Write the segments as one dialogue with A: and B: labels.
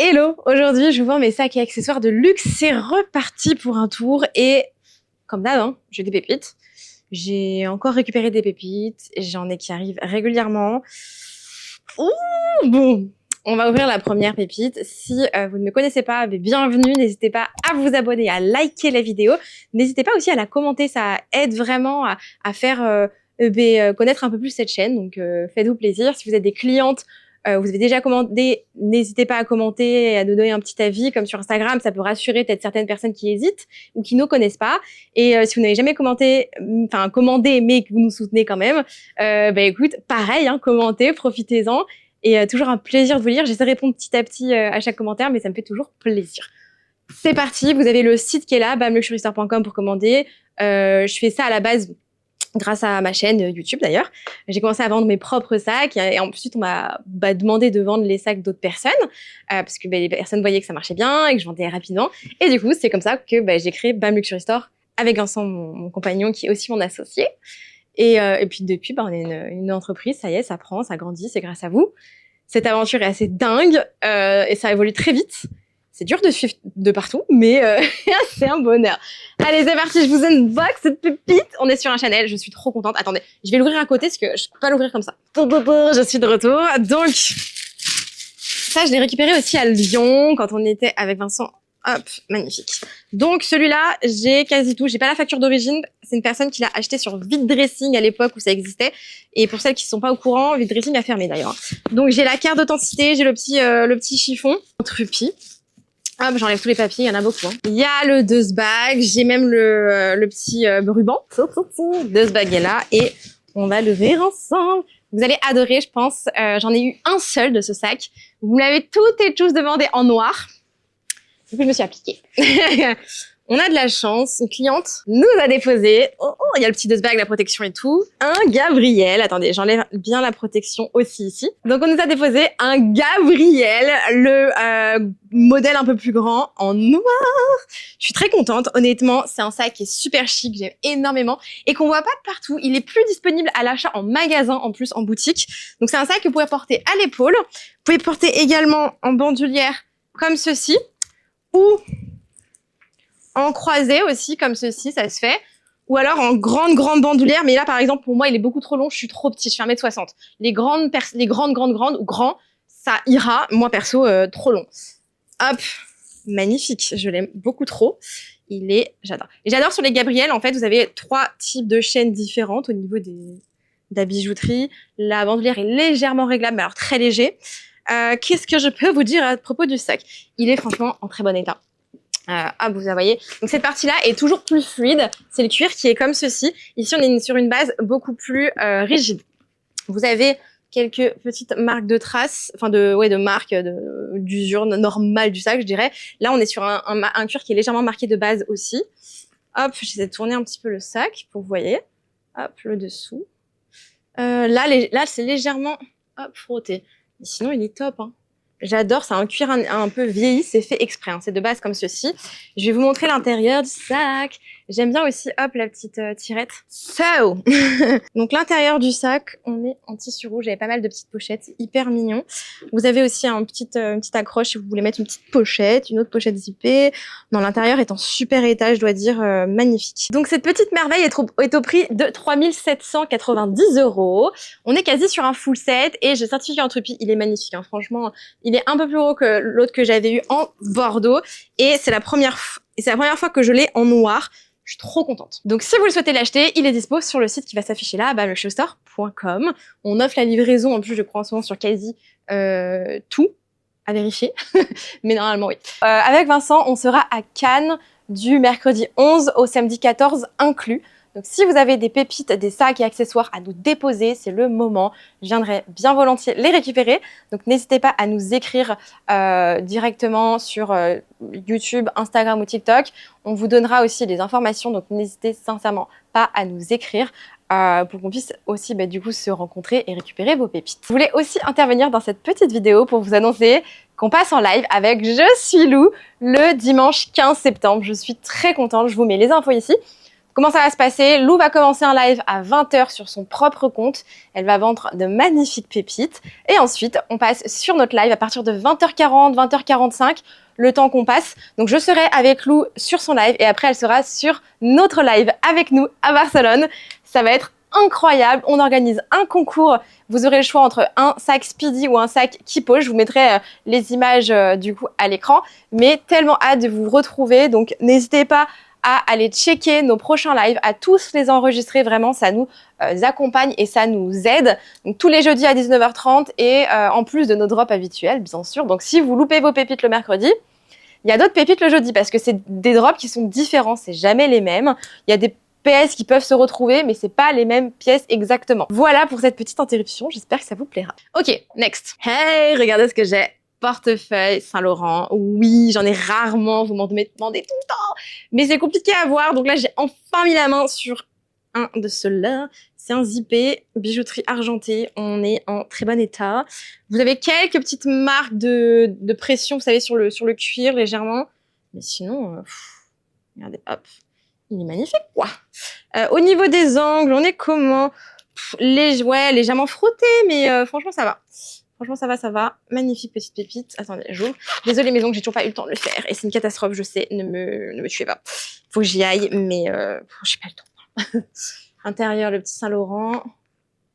A: Hello, aujourd'hui je vous vends mes sacs et accessoires de luxe, c'est reparti pour un tour et comme d'hab, hein, j'ai des pépites. J'ai encore récupéré des pépites, j'en ai qui arrivent régulièrement. Ouh, bon, on va ouvrir la première pépite. Si vous ne me connaissez pas, bienvenue, n'hésitez pas à vous abonner, à liker la vidéo. N'hésitez pas aussi à la commenter, ça aide vraiment à faire connaître un peu plus cette chaîne, donc faites-vous plaisir. Si vous êtes des clientes, vous avez déjà commandé, n'hésitez pas à commenter et à nous donner un petit avis, comme sur Instagram, ça peut rassurer peut-être certaines personnes qui hésitent ou qui ne connaissent pas. Et si vous n'avez jamais commandé, mais que vous nous soutenez quand même, écoute, pareil, hein, commentez, profitez-en. Et toujours un plaisir de vous lire. J'essaie de répondre petit à petit à chaque commentaire, mais ça me fait toujours plaisir. C'est parti, vous avez le site qui est là, bamluxuriestore.com pour commander. Je fais ça à la base grâce à ma chaîne YouTube d'ailleurs. J'ai commencé à vendre mes propres sacs et ensuite on m'a demandé de vendre les sacs d'autres personnes parce que les personnes voyaient que ça marchait bien et que je vendais rapidement. Et du coup, c'est comme ça que j'ai créé Bam Luxury Store avec Vincent, mon compagnon, qui est aussi mon associé. Et puis depuis, on est une entreprise, ça y est, ça prend, ça grandit, c'est grâce à vous. Cette aventure est assez dingue et ça évolue très vite. C'est dur de suivre de partout, mais c'est un bonheur. Allez, c'est parti, je vous unbox cette pépite. On est sur un Chanel, je suis trop contente. Attendez, je vais l'ouvrir à côté parce que je peux pas l'ouvrir comme ça. Je suis de retour. Donc, ça, je l'ai récupéré aussi à Lyon quand on était avec Vincent. Hop, magnifique. Donc celui-là, j'ai quasi tout. J'ai pas la facture d'origine. C'est une personne qui l'a acheté sur Vide Dressing à l'époque où ça existait. Et pour celles qui sont pas au courant, Vide Dressing a fermé d'ailleurs. Donc j'ai la carte d'authenticité, j'ai le petit chiffon en trupi. Hop, j'enlève tous les papiers, il y en a beaucoup. Hein. Il y a le Dust Bag, j'ai même le petit ruban. Dust Bag est là et on va l'ouvrir ensemble. Vous allez adorer, je pense. J'en ai eu un seul de ce sac. Vous l'avez toutes et tous demandé en noir. Du coup, je me suis appliquée. On a de la chance. Une cliente nous a déposé. Oh, il y a le petit dust bag, la protection et tout. Un Gabriel. Attendez, j'enlève bien la protection aussi ici. Donc, on nous a déposé un Gabriel, le modèle un peu plus grand en noir. Je suis très contente. Honnêtement, c'est un sac qui est super chic. J'aime énormément et qu'on voit pas de partout. Il est plus disponible à l'achat en magasin, en plus en boutique. Donc, c'est un sac que vous pouvez porter à l'épaule. Vous pouvez porter également en bandoulière comme ceci. Ou en croisé aussi, comme ceci, ça se fait. Ou alors en grande bandoulière. Mais là, par exemple, pour moi, il est beaucoup trop long. Je suis trop petite, je fais 1m60. Les grandes ou grands, ça ira. Moi, perso, trop long. Hop, magnifique. Je l'aime beaucoup trop. J'adore. Et j'adore sur les Gabriel, en fait, vous avez 3 types de chaînes différentes au niveau de la bijouterie. La bandoulière est légèrement réglable, mais alors très léger. Qu'est-ce que je peux vous dire à propos du sac? Il est franchement en très bon état. Vous voyez. Donc cette partie-là est toujours plus fluide. C'est le cuir qui est comme ceci. Ici, on est sur une base beaucoup plus rigide. Vous avez quelques petites marques de traces, de marques d'usure normale du sac, je dirais. Là, on est sur un cuir qui est légèrement marqué de base aussi. Hop, j'essaie de tourner un petit peu le sac pour que vous voyez. Hop, le dessous. Là, c'est légèrement frotté. Sinon, il est top. Hein. J'adore, c'est un cuir un peu vieilli, c'est fait exprès. Hein. C'est de base comme ceci. Je vais vous montrer l'intérieur du sac. J'aime bien aussi, hop, la petite tirette. So donc l'intérieur du sac, on est en tissu rouge. J'avais pas mal de petites pochettes, c'est hyper mignon. Vous avez aussi une petite accroche si vous voulez mettre une petite pochette, une autre pochette zippée. Dans l'intérieur est en super état, je dois dire, magnifique. Donc cette petite merveille est au prix de 3 790 €. On est quasi sur un full set et j'ai certifié en trupi. Il est magnifique, hein. Franchement. Il est un peu plus gros que l'autre que j'avais eu en Bordeaux et c'est la première fois que je l'ai en noir. Je suis trop contente. Donc si vous le souhaitez l'acheter, il est dispo sur le site qui va s'afficher là, bamluxuriestore.com. On offre la livraison en plus, je crois en ce moment sur quasi tout à vérifier, mais normalement oui. Avec Vincent, on sera à Cannes du mercredi 11 au samedi 14 inclus. Donc si vous avez des pépites, des sacs et accessoires à nous déposer, c'est le moment. Je viendrai bien volontiers les récupérer. Donc n'hésitez pas à nous écrire directement sur YouTube, Instagram ou TikTok. On vous donnera aussi des informations, donc n'hésitez sincèrement pas à nous écrire pour qu'on puisse aussi du coup se rencontrer et récupérer vos pépites. Je voulais aussi intervenir dans cette petite vidéo pour vous annoncer qu'on passe en live avec Je suis Lou le dimanche 15 septembre. Je suis très contente, je vous mets les infos ici. Comment ça va se passer? Lou va commencer un live à 20 h sur son propre compte. Elle va vendre de magnifiques pépites. Et ensuite, on passe sur notre live à partir de 20h40, 20h45, le temps qu'on passe. Donc, je serai avec Lou sur son live et après, elle sera sur notre live avec nous à Barcelone. Ça va être incroyable. On organise un concours. Vous aurez le choix entre un sac Speedy ou un sac Kipo. Je vous mettrai les images du coup à l'écran. Mais tellement hâte de vous retrouver. Donc, n'hésitez pas à aller checker nos prochains lives, à tous les enregistrer. Vraiment, ça nous accompagne et ça nous aide. Donc, tous les jeudis à 19h30 et en plus de nos drops habituels, bien sûr. Donc, si vous loupez vos pépites le mercredi, il y a d'autres pépites le jeudi parce que c'est des drops qui sont différents. C'est jamais les mêmes. Il y a des PS qui peuvent se retrouver, mais c'est pas les mêmes pièces exactement. Voilà pour cette petite interruption. J'espère que ça vous plaira. Ok, next. Hey, regardez ce que j'ai. Portefeuille Saint-Laurent. Oui, j'en ai rarement. Vous m'en demandez tout le temps. Mais c'est compliqué à voir. Donc là, j'ai enfin mis la main sur un de ceux-là. C'est un zippé, bijouterie argentée. On est en très bon état. Vous avez quelques petites marques de pression, vous savez, sur le cuir légèrement. Mais sinon, regardez, hop. Il est magnifique, quoi. Au niveau des angles, on est comment? Ouais, légèrement frotté, mais franchement, ça va. Franchement, ça va. Magnifique petite pépite. Attendez, j'ouvre. Désolée, mais donc j'ai toujours pas eu le temps de le faire. Et c'est une catastrophe, je sais. Ne me tuez pas. Faut que j'y aille, mais j'ai pas le temps. Intérieur, le petit Saint-Laurent.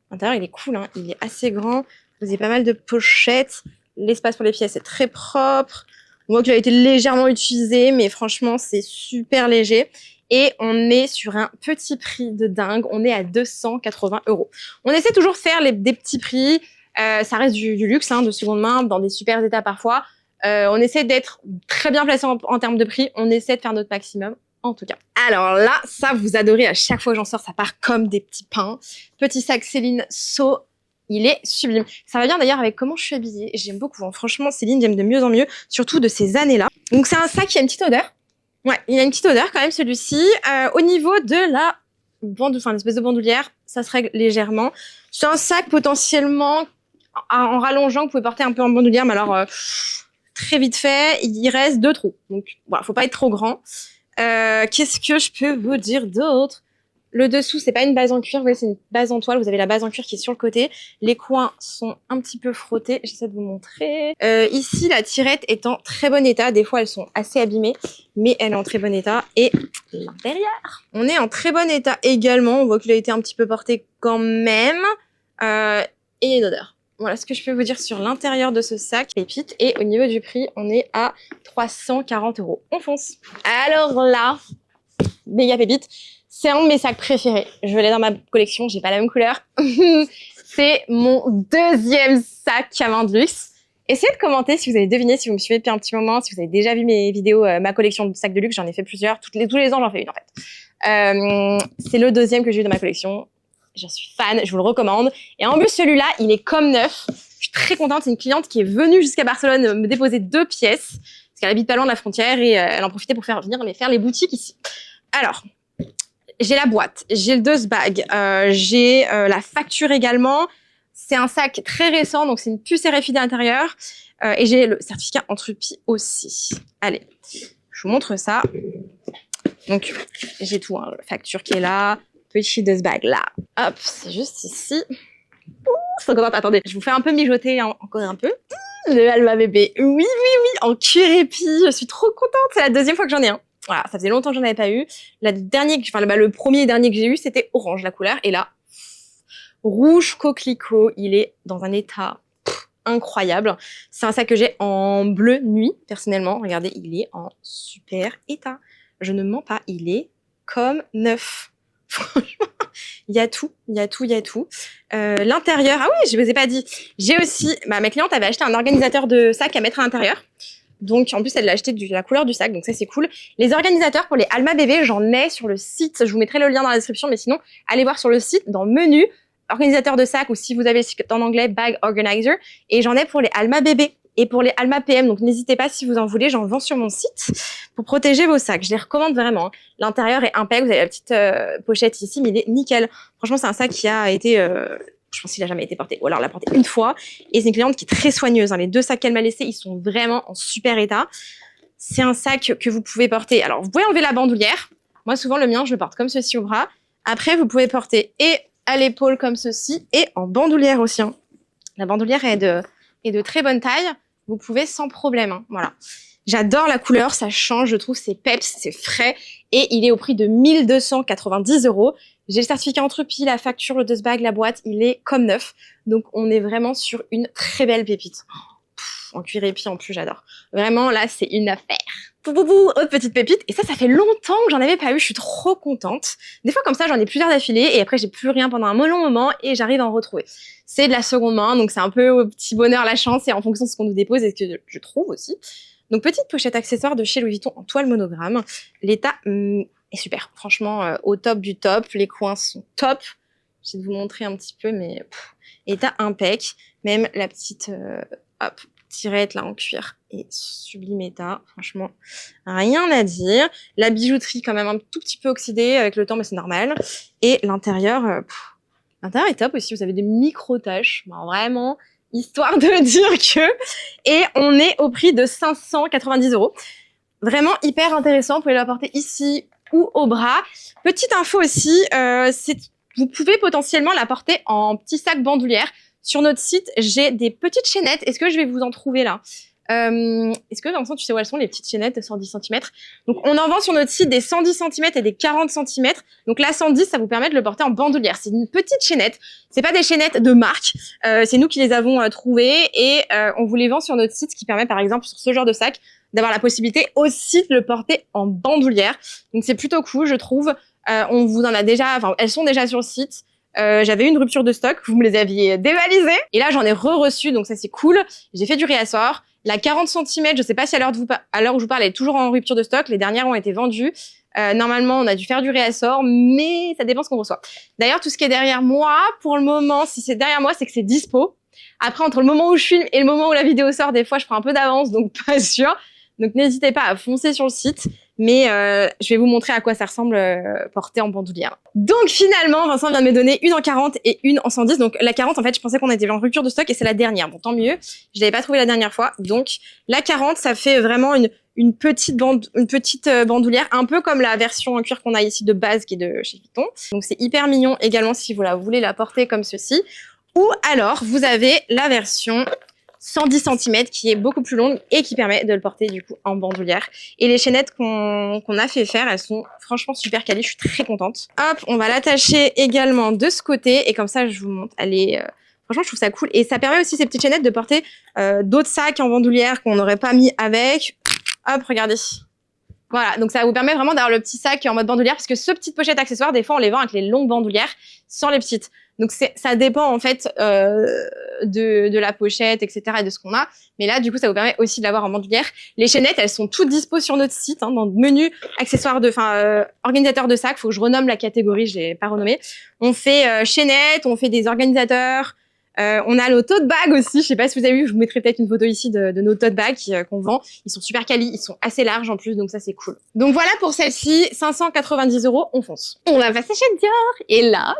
A: L'intérieur, il est cool, hein. Il est assez grand. Vous avez pas mal de pochettes. L'espace pour les pièces est très propre. On voit qu'il a été légèrement utilisé, mais franchement, c'est super léger. Et on est sur un petit prix de dingue. On est à 280 €. On essaie toujours de faire des petits prix. Ça reste du luxe, hein, de seconde main, dans des super états parfois. On essaie d'être très bien placé en termes de prix. On essaie de faire notre maximum, en tout cas. Alors là, ça, vous adorez. À chaque fois que j'en sors, ça part comme des petits pains. Petit sac Céline So. Il est sublime. Ça va bien d'ailleurs avec comment je suis habillée. J'aime beaucoup. Hein. Franchement, Céline, j'aime de mieux en mieux, surtout de ces années-là. Donc c'est un sac qui a une petite odeur. Ouais, il a une petite odeur quand même, celui-ci. Au niveau de la l'espèce de bandoulière, ça se règle légèrement. C'est un sac potentiellement en rallongeant, vous pouvez porter un peu en bandoulière, mais alors très vite fait, il reste 2 trous. Donc voilà, faut pas être trop grand. Qu'est-ce que je peux vous dire d'autre? Le dessous, c'est pas une base en cuir, vous voyez, c'est une base en toile. Vous avez la base en cuir qui est sur le côté. Les coins sont un petit peu frottés. J'essaie de vous montrer. Ici, la tirette est en très bon état. Des fois, elles sont assez abîmées, mais elle est en très bon état. Et l'intérieur, on est en très bon état également. On voit qu'il a été un petit peu porté quand même. Et une odeur. Voilà ce que je peux vous dire sur l'intérieur de ce sac pépite. Et au niveau du prix, on est à 340 €. On fonce. Alors là, méga pépite. C'est un de mes sacs préférés. Je l'ai dans ma collection, j'ai pas la même couleur. C'est mon deuxième sac à main de luxe. Essayez de commenter si vous avez deviné, si vous me suivez depuis un petit moment, si vous avez déjà vu mes vidéos, ma collection de sacs de luxe. J'en ai fait plusieurs. Tous les ans, j'en fais une en fait. C'est le deuxième que j'ai eu dans ma collection. J'en suis fan, je vous le recommande. Et en plus, celui-là, il est comme neuf. Je suis très contente. C'est une cliente qui est venue jusqu'à Barcelone me déposer 2 pièces. Parce qu'elle habite pas loin de la frontière et elle en profitait pour venir faire les boutiques ici. Alors, j'ai la boîte, j'ai le dust bag, j'ai la facture également. C'est un sac très récent, donc c'est une puce RFID à l'intérieur. Et j'ai le certificat Entropie aussi. Allez, je vous montre ça. Donc, j'ai tout, hein, facture qui est là, petit dust bag là. Hop, c'est juste ici. Ouh, c'est contente. Attendez, je vous fais un peu mijoter encore un peu. Le Alma bébé, oui, en cuir épi. Je suis trop contente, c'est la deuxième fois que j'en ai un. Voilà, ça faisait longtemps que j'en avais pas eu. Le premier et dernier que j'ai eu, c'était orange la couleur. Et là, rouge coquelicot. Il est dans un état incroyable. C'est un sac que j'ai en bleu nuit, personnellement. Regardez, il est en super état. Je ne mens pas, il est comme neuf. Franchement, il y a tout. L'intérieur, ah oui, je vous ai pas dit. J'ai aussi, ma cliente avait acheté un organisateur de sac à mettre à l'intérieur. Donc, en plus, elle l'a acheté de la couleur du sac, donc ça, c'est cool. Les organisateurs pour les Alma bébé, j'en ai sur le site. Je vous mettrai le lien dans la description, mais sinon, allez voir sur le site, dans menu, organisateur de sac, ou si vous avez en anglais, bag organizer. Et j'en ai pour les Alma bébé et pour les Alma PM. Donc, n'hésitez pas si vous en voulez, j'en vends sur mon site pour protéger vos sacs. Je les recommande vraiment. L'intérieur est impeccable. Vous avez la petite pochette ici, mais il est nickel. Franchement, c'est un sac qui a été... je pense qu'il a jamais été porté, ou alors l'a porté une fois. Et c'est une cliente qui est très soigneuse. Hein. Les 2 sacs qu'elle m'a laissés, ils sont vraiment en super état. C'est un sac que vous pouvez porter. Alors, vous pouvez enlever la bandoulière. Moi, souvent, le mien, je le porte comme ceci au bras. Après, vous pouvez porter et à l'épaule comme ceci et en bandoulière aussi. Hein. La bandoulière est de très bonne taille. Vous pouvez sans problème. Hein. Voilà. J'adore la couleur, ça change, je trouve, c'est peps, c'est frais. Et il est au prix de 1290 €. J'ai le certificat Entrepie, la facture, le dust bag, la boîte, il est comme neuf. Donc, on est vraiment sur une très belle pépite. En cuir épi en plus, j'adore. Vraiment, là, c'est une affaire. Autre petite pépite. Et ça fait longtemps que j'en avais pas eu. Je suis trop contente. Des fois, comme ça, j'en ai plusieurs d'affilée et après, j'ai plus rien pendant un long moment et j'arrive à en retrouver. C'est de la seconde main, donc c'est un peu au petit bonheur la chance et en fonction de ce qu'on nous dépose et ce que je trouve aussi. Donc, petite pochette accessoire de chez Louis Vuitton en toile monogramme. L'état est super. Franchement, au top du top. Les coins sont top. Je vais vous montrer un petit peu, mais état impec. Même la petite tirette là en cuir et sublime état. Franchement, rien à dire. La bijouterie quand même un tout petit peu oxydée avec le temps, mais c'est normal. Et l'intérieur, l'intérieur est top aussi. Vous avez des micro-taches. Bon, vraiment... histoire de dire que... Et on est au prix de 590 €. Vraiment hyper intéressant. Vous pouvez la porter ici ou au bras. Petite info aussi, vous pouvez potentiellement la porter en petit sac bandoulière. Sur notre site, j'ai des petites chaînettes. Est-ce que je vais vous en trouver là? Est-ce que, dans le sens, tu sais où elles sont, les petites chaînettes de 110 cm? Donc, on en vend sur notre site des 110 cm et des 40 cm. Donc, la 110, ça vous permet de le porter en bandoulière. C'est une petite chaînette. C'est pas des chaînettes de marque. C'est nous qui les avons trouvées et on vous les vend sur notre site, ce qui permet, par exemple, sur ce genre de sac, d'avoir la possibilité aussi de le porter en bandoulière. Donc, c'est plutôt cool, je trouve. On vous en a déjà, enfin, elles sont déjà sur le site. J'avais eu une rupture de stock, vous me les aviez dévalisées. Et là, j'en ai re-reçu, donc ça, c'est cool. J'ai fait du réassort. La 40 cm, je sais pas si à l'heure où je vous parle, elle est toujours en rupture de stock. Les dernières ont été vendues. Normalement, on a dû faire du réassort, mais ça dépend ce qu'on reçoit. D'ailleurs, tout ce qui est derrière moi, pour le moment, si c'est derrière moi, c'est que c'est dispo. Après, entre le moment où je filme et le moment où la vidéo sort, des fois, je prends un peu d'avance, donc pas sûr. Donc, n'hésitez pas à foncer sur le site. Mais je vais vous montrer à quoi ça ressemble porté en bandoulière. Donc finalement, Vincent vient de me donner une en 40 et une en 110. Donc la 40, en fait, je pensais qu'on était en rupture de stock et c'est la dernière. Bon, tant mieux. Je l'avais pas trouvé la dernière fois. Donc la 40, ça fait vraiment une petite bandoulière, un peu comme la version en cuir qu'on a ici de base qui est de chez Vuitton. Donc c'est hyper mignon également si vous voulez la porter comme ceci. Ou alors, vous avez la version 110 cm qui est beaucoup plus longue et qui permet de le porter du coup en bandoulière. Et les chaînettes qu'on a fait faire, elles sont franchement super quali, je suis très contente. Hop, on va l'attacher également de ce côté et comme ça je vous montre. Elle est franchement je trouve ça cool et ça permet aussi ces petites chaînettes de porter d'autres sacs en bandoulière qu'on n'aurait pas mis avec. Hop, regardez. Voilà, donc ça vous permet vraiment d'avoir le petit sac en mode bandoulière parce que ce petite pochette accessoire, des fois on les vend avec les longues bandoulières sans les petites. Donc ça dépend en fait de la pochette, etc. et de ce qu'on a. Mais là, du coup, ça vous permet aussi de l'avoir en bandoulière. Les chaînettes, elles sont toutes dispo sur notre site, hein, dans le menu accessoires organisateur de sacs. Faut que je renomme la catégorie, je l'ai pas renommée. On fait chaînettes, on fait des organisateurs. On a nos tote bags aussi. Je sais pas si vous avez vu, je vous mettrai peut-être une photo ici de nos tote bags qu'on vend. Ils sont super quali, ils sont assez larges en plus, donc ça c'est cool. Donc voilà pour celle-ci, 590 €, on fonce. On va passer chez Dior. Et là,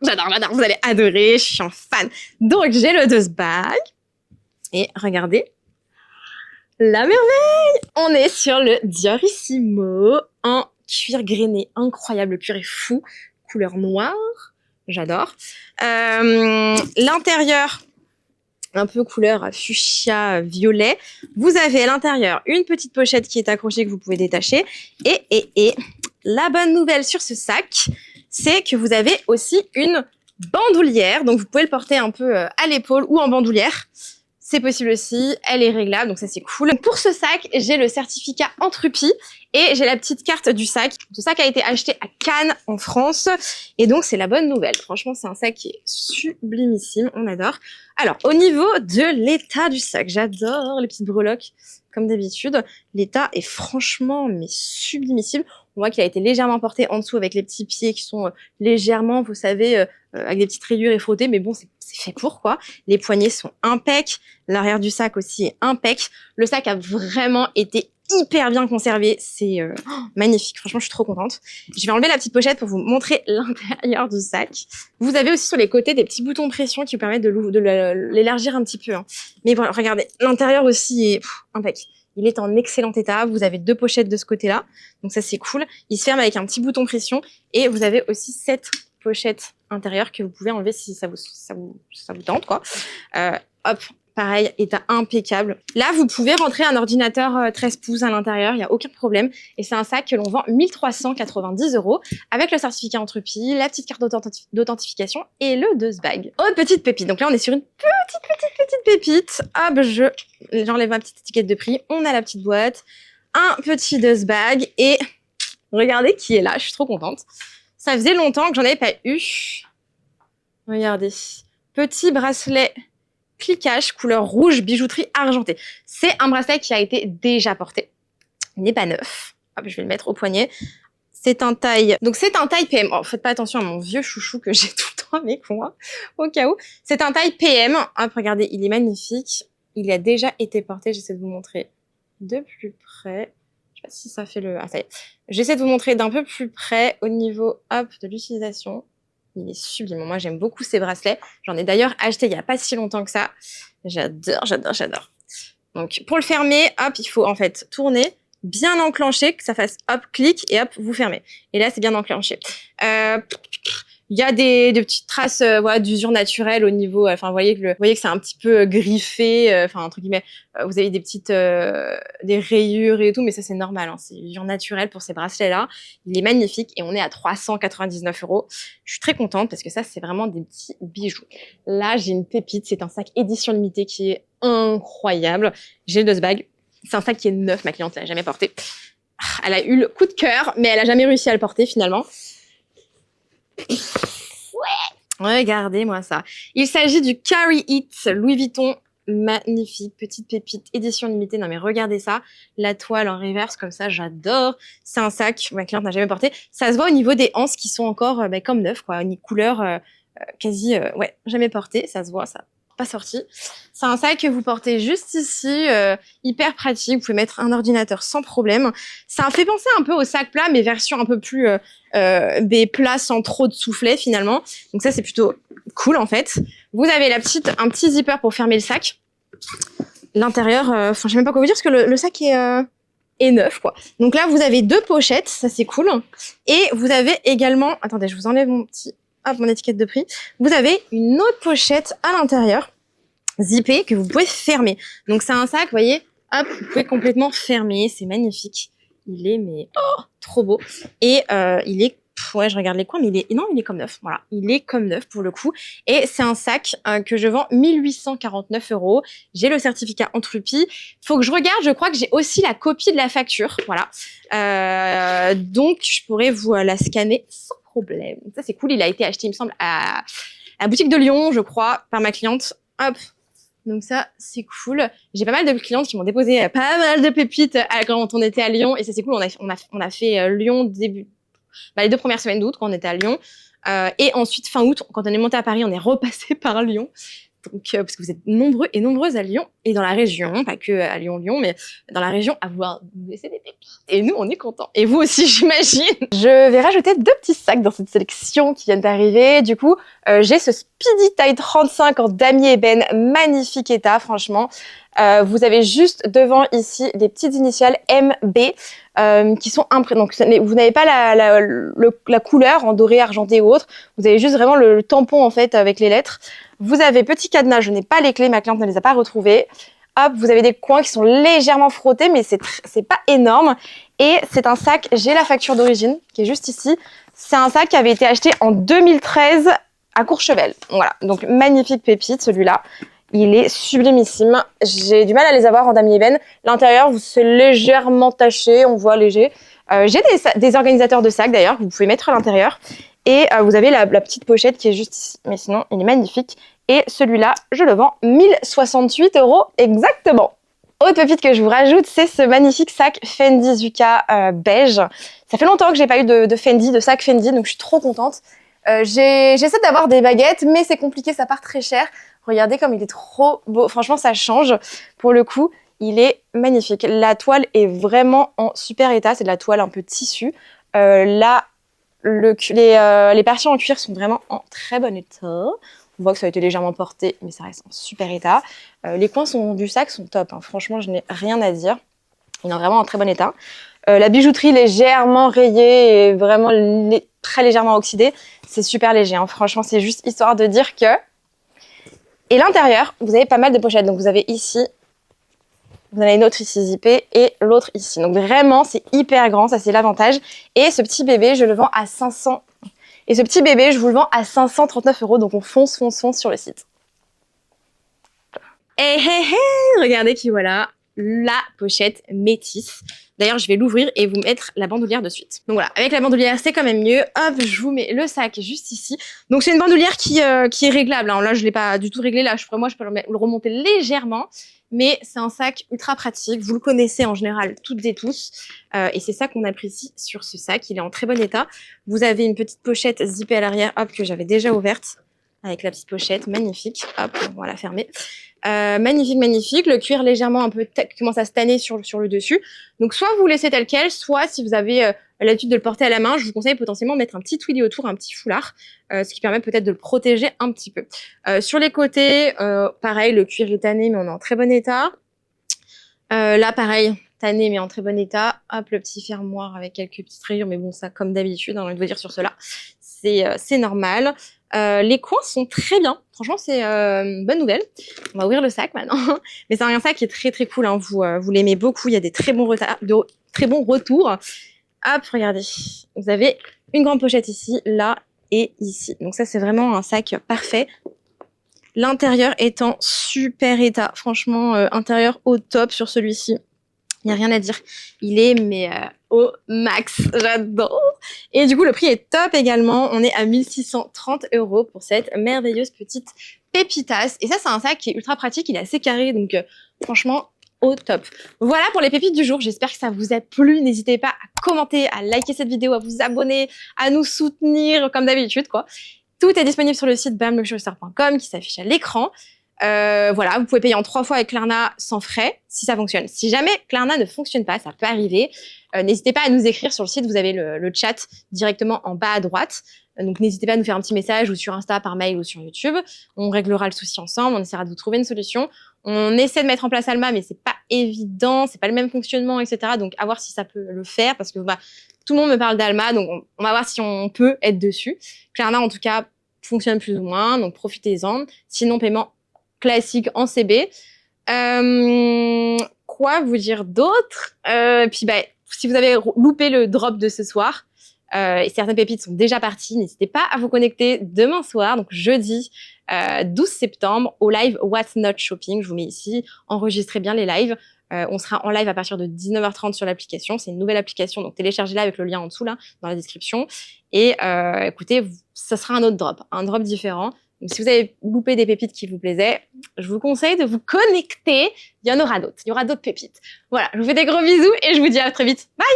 A: j'adore, vous allez adorer, je suis un fan. Donc j'ai le dust bag. Et regardez, la merveille! On est sur le Diorissimo en cuir grainé, incroyable, le cuir est fou, couleur noire. J'adore. L'intérieur, un peu couleur fuchsia violet. Vous avez à l'intérieur une petite pochette qui est accrochée que vous pouvez détacher. Et la bonne nouvelle sur ce sac, c'est que vous avez aussi une bandoulière. Donc, vous pouvez le porter un peu à l'épaule ou en bandoulière. C'est possible aussi, elle est réglable, donc ça c'est cool. Pour ce sac, j'ai le certificat Entrepie et j'ai la petite carte du sac. Ce sac a été acheté à Cannes en France et donc c'est la bonne nouvelle. Franchement, c'est un sac qui est sublimissime, on adore. Alors, au niveau de l'état du sac, j'adore les petites breloques comme d'habitude. L'état est franchement mais sublimissime. On voit qu'il a été légèrement porté en dessous avec les petits pieds qui sont légèrement, vous savez, avec des petites rayures et frottés, mais bon, c'est fait pour quoi. Les poignets sont impeccs, l'arrière du sac aussi est impec. Le sac a vraiment été hyper bien conservé. C'est magnifique. Franchement, je suis trop contente. Je vais enlever la petite pochette pour vous montrer l'intérieur du sac. Vous avez aussi sur les côtés des petits boutons de pression qui vous permettent de l'élargir un petit peu. Hein. Mais voilà, regardez, l'intérieur aussi est impeccable. Il est en excellent état. Vous avez 2 pochettes de ce côté-là. Donc ça, c'est cool. Il se ferme avec un petit bouton pression. Et vous avez aussi cette pochette intérieure que vous pouvez enlever si ça vous tente, quoi. Hop. Pareil, état impeccable. Là, vous pouvez rentrer un ordinateur 13 pouces à l'intérieur, il n'y a aucun problème. Et c'est un sac que l'on vend 1 390 € avec le certificat Entrepie, la petite carte d'authentification et le dust bag. Autre petite pépite. Donc là, on est sur une petite pépite. Hop, j'enlève ma petite étiquette de prix. On a la petite boîte, un petit dust bag et regardez qui est là. Je suis trop contente. Ça faisait longtemps que j'en avais pas eu. Regardez. Petit bracelet cliquage couleur rouge bijouterie argentée. C'est un bracelet qui a été déjà porté. Il n'est pas neuf. Hop, je vais le mettre au poignet. C'est un taille. Donc c'est un taille PM. Oh, faites pas attention à mon vieux chouchou que j'ai tout le temps avec moi, au cas où. C'est un taille PM. Hop, regardez, il est magnifique. Il a déjà été porté. J'essaie de vous montrer de plus près. Je sais pas si ça fait le. Ah, ça y est. J'essaie de vous montrer d'un peu plus près au niveau, hop, de l'utilisation. Il est sublime. Moi, j'aime beaucoup ces bracelets. J'en ai d'ailleurs acheté il y a pas si longtemps que ça. J'adore. Donc, pour le fermer, hop, il faut en fait tourner, bien enclencher, que ça fasse hop, clic, et hop, vous fermez. Et là, c'est bien enclenché. Il y a des petites traces voilà, d'usure naturelle au niveau, enfin vous voyez que c'est un petit peu griffé, enfin entre guillemets, vous avez des petites des rayures et tout, mais ça c'est normal, hein, c'est usure naturelle pour ces bracelets là. Il est magnifique et on est à 399 €. Je suis très contente parce que ça c'est vraiment des petits bijoux. Là j'ai une pépite, c'est un sac édition limitée qui est incroyable. J'ai le dust bag, c'est un sac qui est neuf, ma cliente l'a jamais porté. Elle a eu le coup de cœur, mais elle a jamais réussi à le porter finalement. Ouais, regardez-moi ça. Il s'agit du Carry It Louis Vuitton. Magnifique, petite pépite, édition limitée. Non mais regardez ça, la toile en reverse comme ça, j'adore. C'est un sac, ma cliente n'a jamais porté. Ça se voit au niveau des anses qui sont encore comme neufs, quoi, une couleur quasi, ouais, jamais porté. Ça se voit, ça pas sorti. C'est un sac que vous portez juste ici, hyper pratique. Vous pouvez mettre un ordinateur sans problème. Ça fait penser un peu au sac plat, mais version un peu plus des plats sans trop de soufflet finalement. Donc ça c'est plutôt cool en fait. Vous avez un petit zipper pour fermer le sac. L'intérieur, enfin je sais même pas quoi vous dire parce que le sac est neuf quoi. Donc là vous avez 2 pochettes, ça c'est cool. Et vous avez également, attendez je vous enlève mon étiquette de prix. Vous avez une autre pochette à l'intérieur, zippée, que vous pouvez fermer. Donc c'est un sac, vous voyez, hop, vous pouvez complètement fermer, c'est magnifique. Il est trop beau. Et il est, ouais, je regarde les coins, mais il est comme neuf. Voilà, il est comme neuf pour le coup. Et c'est un sac que je vends 1 849 €. J'ai le certificat Entrepie. Faut que je regarde, je crois que j'ai aussi la copie de la facture. Voilà. Donc je pourrais vous la scanner sans problème. Ça c'est cool. Il a été acheté, il me semble, à la boutique de Lyon, je crois, par ma cliente. Hop. Donc ça, c'est cool. J'ai pas mal de clientes qui m'ont déposé pas mal de pépites quand on était à Lyon. Et ça, c'est cool. On a fait Lyon les 2 premières semaines d'août quand on était à Lyon. Et ensuite, fin août, quand on est monté à Paris, on est repassé par Lyon. Donc, parce que vous êtes nombreux et nombreuses à Lyon et dans la région, pas que à Lyon, mais dans la région à vouloir nous laisser des pépites. Et nous, on est contents. Et vous aussi, j'imagine. Je vais rajouter 2 petits sacs dans cette sélection qui viennent d'arriver. Du coup, j'ai ce Speedy taille 35 en damier ébène, magnifique état, franchement. Vous avez juste devant ici des petites initiales MB qui sont imprimées. Donc, vous n'avez pas la couleur en doré, argenté ou autre. Vous avez juste vraiment le tampon en fait avec les lettres. Vous avez petit cadenas, je n'ai pas les clés, ma cliente ne les a pas retrouvées. Hop, vous avez des coins qui sont légèrement frottés, mais c'est pas énorme. Et c'est un sac, j'ai la facture d'origine qui est juste ici. C'est un sac qui avait été acheté en 2013 à Courchevel. Voilà, donc magnifique pépite celui-là. Il est sublimissime. J'ai du mal à les avoir en damier ébène. L'intérieur, c'est légèrement taché, on voit léger. J'ai des organisateurs de sacs d'ailleurs que vous pouvez mettre à l'intérieur. Et vous avez la petite pochette qui est juste ici. Mais sinon, il est magnifique. Et celui-là, je le vends 1 068 € exactement. Autre pépite que je vous rajoute, c'est ce magnifique sac Fendi Zucca beige. Ça fait longtemps que j'ai pas eu de Fendi, de sac Fendi, donc je suis trop contente. J'essaie d'avoir des baguettes, mais c'est compliqué, ça part très cher. Regardez comme il est trop beau. Franchement, ça change. Pour le coup, il est magnifique. La toile est vraiment en super état. C'est de la toile un peu tissu. Là, les parties en cuir sont vraiment en très bon état. On voit que ça a été légèrement porté, mais ça reste en super état. Les coins du sac sont top. Hein. Franchement, je n'ai rien à dire. Il est vraiment en très bon état. La bijouterie légèrement rayée et vraiment très légèrement oxydée. C'est super léger. Hein. Franchement, c'est juste histoire de dire que... Et l'intérieur, vous avez pas mal de pochettes. Donc, vous avez ici... Vous en avez une autre ici zippée et l'autre ici. Donc vraiment, c'est hyper grand, ça c'est l'avantage. Et ce petit bébé, je le vends à 500. Et ce petit bébé, je vous le vends à 539 €. Donc on fonce sur le site. Hey, hey, hey, regardez qui voilà, la pochette métisse. D'ailleurs, je vais l'ouvrir et vous mettre la bandoulière de suite. Donc voilà, avec la bandoulière, c'est quand même mieux. Hop, je vous mets le sac juste ici. Donc c'est une bandoulière qui est réglable. Hein. Là, je l'ai pas du tout réglé. Là, moi, je peux le remonter légèrement. Mais c'est un sac ultra pratique. Vous le connaissez en général toutes et tous. Et c'est ça qu'on apprécie sur ce sac. Il est en très bon état. Vous avez une petite pochette zippée à l'arrière, hop, que j'avais déjà ouverte. Avec la petite pochette, magnifique. Hop, on va la fermer. Magnifique, magnifique. Le cuir légèrement un peu commence à se tanner sur le dessus. Donc soit vous laissez tel quel, soit si vous avez l'habitude de le porter à la main, je vous conseille potentiellement de mettre un petit twilly autour, un petit foulard, ce qui permet peut-être de le protéger un petit peu. Sur les côtés, pareil, le cuir est tanné mais on est en très bon état. Là pareil, tanné mais en très bon état. Hop, le petit fermoir avec quelques petites rayures, mais bon ça comme d'habitude, hein, j'ai envie de vous dire sur cela, c'est normal. Les coins sont très bien. Franchement, c'est une bonne nouvelle. On va ouvrir le sac maintenant. Mais c'est un sac qui est très très cool. Hein. Vous l'aimez beaucoup. Il y a des très bons retours. Hop, regardez. Vous avez une grande pochette ici, là et ici. Donc ça, c'est vraiment un sac parfait. L'intérieur est en super état. Franchement, intérieur au top sur celui-ci. Il n'y a rien à dire. Il est au max. J'adore. Et du coup, le prix est top également. On est à 1630 € pour cette merveilleuse petite pépitas. Et ça, c'est un sac qui est ultra pratique. Il est assez carré. Donc, franchement, au top. Voilà pour les pépites du jour. J'espère que ça vous a plu. N'hésitez pas à commenter, à liker cette vidéo, à vous abonner, à nous soutenir comme d'habitude, quoi. Tout est disponible sur le site bamluxurystore.com qui s'affiche à l'écran. Voilà, vous pouvez payer en 3 fois avec Klarna sans frais, si ça fonctionne. Si jamais Klarna ne fonctionne pas, ça peut arriver, n'hésitez pas à nous écrire sur le site, vous avez le chat directement en bas à droite. Donc n'hésitez pas à nous faire un petit message ou sur Insta, par mail ou sur YouTube. On réglera le souci ensemble, on essaiera de vous trouver une solution. On essaie de mettre en place Alma, mais c'est pas évident, c'est pas le même fonctionnement, etc. Donc à voir si ça peut le faire, parce que tout le monde me parle d'Alma, donc on va voir si on peut être dessus. Klarna, en tout cas, fonctionne plus ou moins, donc profitez-en. Sinon, paiement classique en CB. Quoi vous dire d'autre? Puis si vous avez loupé le drop de ce soir, et certaines pépites sont déjà parties, n'hésitez pas à vous connecter demain soir, donc jeudi 12 septembre, au live What's Not Shopping. Je vous mets ici, enregistrez bien les lives. On sera en live à partir de 19h30 sur l'application. C'est une nouvelle application, donc téléchargez-la avec le lien en dessous, là, dans la description. Et écoutez, ça sera un autre drop, un drop différent. Donc, si vous avez loupé des pépites qui vous plaisaient, je vous conseille de vous connecter. Il y en aura d'autres. Il y aura d'autres pépites. Voilà, je vous fais des gros bisous et je vous dis à très vite. Bye!